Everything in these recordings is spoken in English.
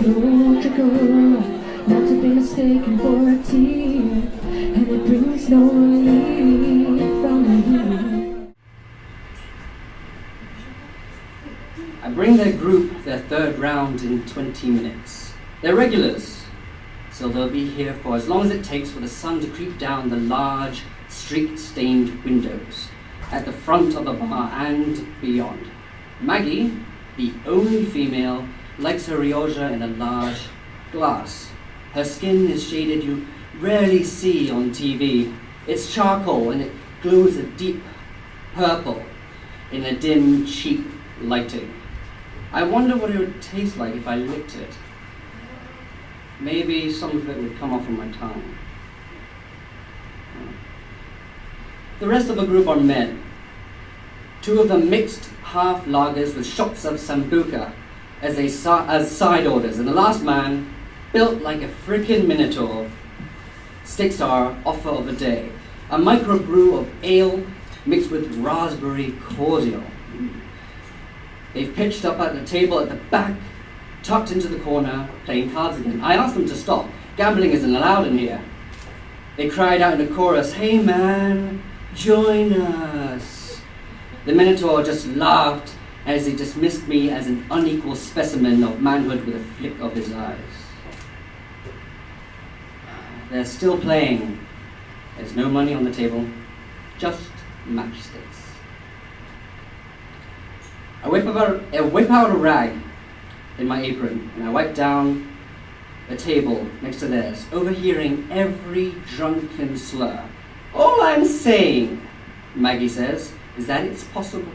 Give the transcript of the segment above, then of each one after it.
no to go, not to be mistaken for a tear, and it brings no relief from you. I bring their group their third round in 20 minutes. They're regulars, so they'll be here for as long as it takes for the sun to creep down the large, streak-stained windows at the front of the bar and beyond. Maggie, the only female, likes her Rioja in a large glass. Her skin is shaded you rarely see on TV. It's charcoal and it glows a deep purple in a dim, cheap lighting. I wonder what it would taste like if I licked it. Maybe some of it would come off on my tongue. The rest of the group are men. Two of them mixed half lagers with shots of sambuca as side orders, and the last man, built like a frickin' minotaur, sticks our offer of the day, a microbrew of ale mixed with raspberry cordial. They've pitched up at the table at the back, tucked into the corner, playing cards again. I asked them to stop. Gambling isn't allowed in here. They cried out in a chorus, "Hey man, join us." The Minotaur just laughed as he dismissed me as an unequal specimen of manhood with a flick of his eyes. They're still playing. There's no money on the table, just matchsticks. I whip out a rag in my apron and I wipe down the table next to theirs, overhearing every drunken slur. "All I'm saying," Maggie says, "is that it's possible."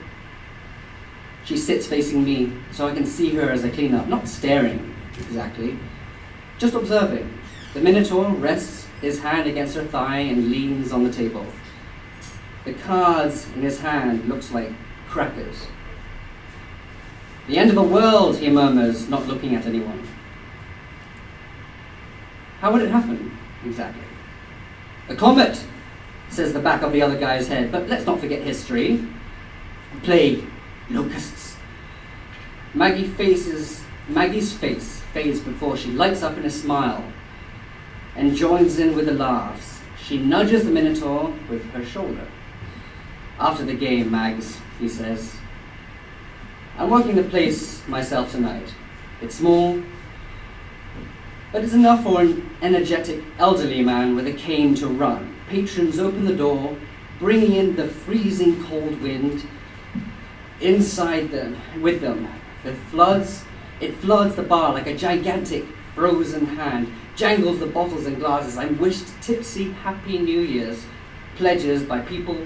She sits facing me so I can see her as I clean up, not staring exactly, just observing. The Minotaur rests his hand against her thigh and leans on the table. The cards in his hand looks like crackers. "The end of the world," he murmurs, not looking at anyone. How would it happen, exactly? "A comet," says the back of the other guy's head, but let's not forget history. "Plague, locusts." Maggie's face fades before she lights up in a smile and joins in with the laughs. She nudges the Minotaur with her shoulder. "After the game, Mags," he says. "I'm working the place myself tonight. It's small, but it's enough for an energetic elderly man with a cane to run. Patrons open the door, bringing in the freezing cold wind inside them with them. It floods the bar like a gigantic frozen hand, jangles the bottles and glasses. I'm wished tipsy Happy New Year's pledges by people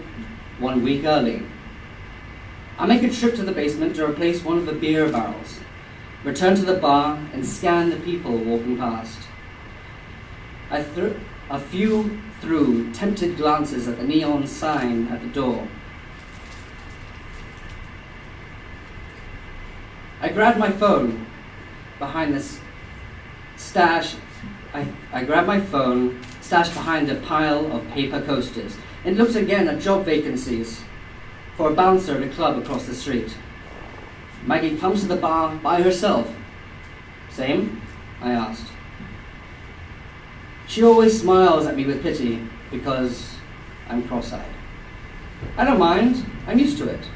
1 week early. I make a trip to the basement to replace one of the beer barrels, return to the bar and scan the people walking past. I threw tempted glances at the neon sign at the door. I grabbed my phone behind this stash. I grabbed my phone stashed behind a pile of paper coasters and looked again at job vacancies for a bouncer at a club across the street. Maggie comes to the bar by herself. "Same?" I asked. She always smiles at me with pity because I'm cross-eyed. I don't mind. I'm used to it.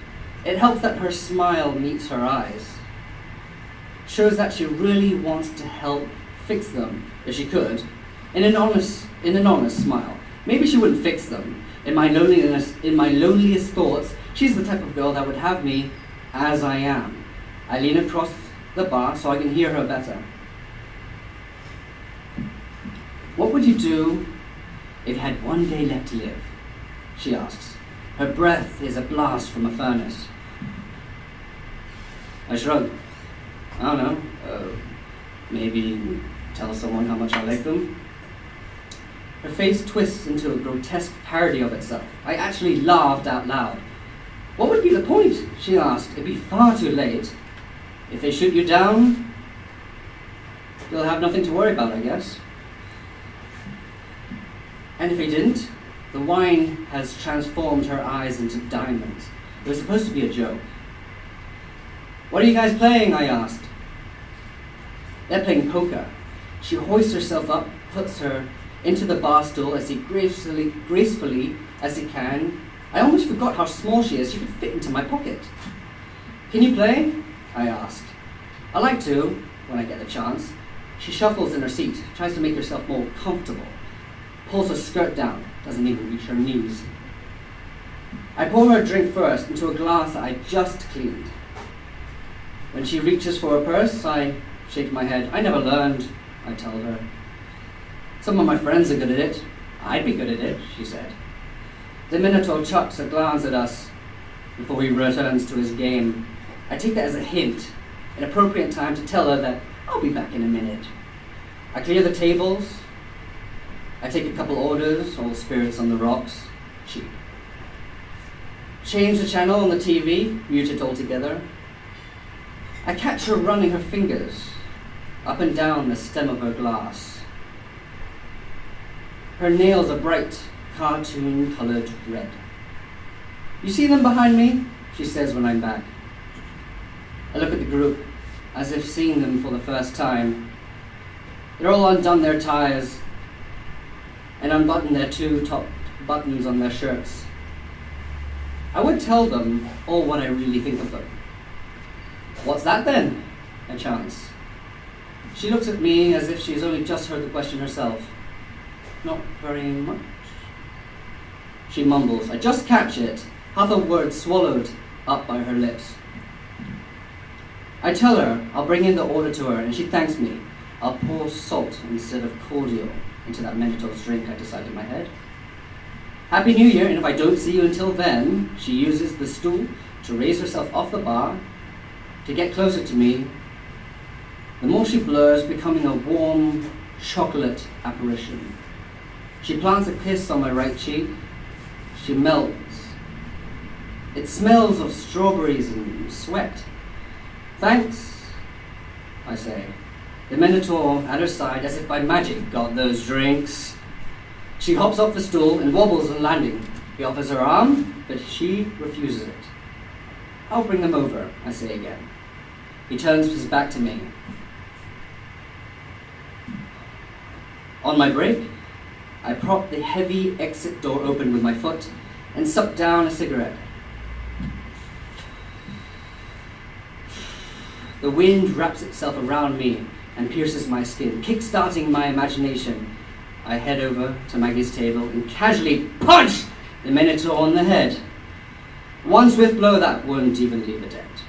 It helps that her smile meets her eyes. Shows that she really wants to help fix them, if she could, in an honest smile. Maybe she wouldn't fix them. In my loneliest thoughts, she's the type of girl that would have me as I am. I lean across the bar so I can hear her better. "What would you do if you had one day left to live?" she asks. Her breath is a blast from a furnace. I shrug. "I don't know. Maybe tell someone how much I like them." Her face twists into a grotesque parody of itself. I actually laughed out loud. "What would be the point?" she asked. "It'd be far too late. If they shoot you down, you'll have nothing to worry about, I guess. And if they didn't, the wine has transformed her eyes into diamonds. It was supposed to be a joke. "What are you guys playing?" I asked. They're playing poker. She hoists herself up, puts her into the bar stool as gracefully as he can. I almost forgot how small she is. She could fit into my pocket. Can you play? I asked. I like to, when I get the chance. She shuffles in her seat, tries to make herself more comfortable, pulls her skirt down, doesn't even reach her knees. I pour her a drink first into a glass that I just cleaned. When she reaches for her purse, I shake my head. I never learned, I tell her. Some of my friends are good at it. I'd be good at it, she said. The Minotaur chucks a glance at us before he returns to his game. I take that as a hint, an appropriate time to tell her that I'll be back in a minute. I clear the tables. I take a couple orders, all spirits on the rocks, cheap. Change the channel on the TV, mute it altogether. I catch her running her fingers up and down the stem of her glass. Her nails are bright, cartoon-colored red. You see them behind me? She says when I'm back. I look at the group, as if seeing them for the first time. They're all undone their ties and unbuttoned their 2 top buttons on their shirts. I would tell them all what I really think of them. What's that then? I chance. She looks at me as if she's only just heard the question herself. Not very much. She mumbles. I just catch it, half a word swallowed up by her lips. I tell her I'll bring in the order to her, and she thanks me. I'll pour salt instead of cordial into that Minotaur's drink, I decide in my head. Happy New Year, and if I don't see you until then, she uses the stool to raise herself off the bar, to get closer to me. The more she blurs, becoming a warm, chocolate apparition. She plants a kiss on my right cheek. She melts. It smells of strawberries and sweat. Thanks, I say. The Minotaur at her side, as if by magic, got those drinks. She hops off the stool and wobbles on landing. He offers her arm, but she refuses it. I'll bring them over, I say again. He turns his back to me. On my break, I prop the heavy exit door open with my foot and suck down a cigarette. The wind wraps itself around me and pierces my skin, kick-starting my imagination. I head over to Maggie's table and casually punch the Minotaur on the head. One swift blow that wouldn't even leave a dent.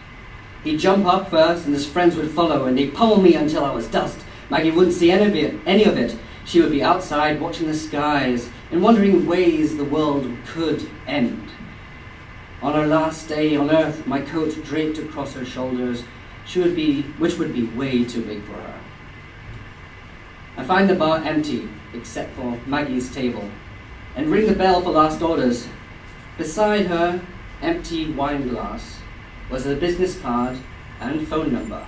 He'd jump up first and his friends would follow, and they'd pummel me until I was dust. Maggie wouldn't see any of it. She would be outside watching the skies and wondering ways the world could end. On her last day on Earth, my coat draped across her shoulders, which would be way too big for her. I find the bar empty, except for Maggie's table, and ring the bell for last orders. Beside her empty wine glass was a business card and phone number.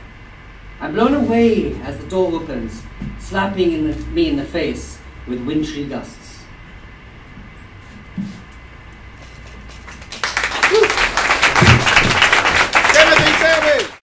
I'm blown away as the door opens, slapping me in the face with wintry gusts.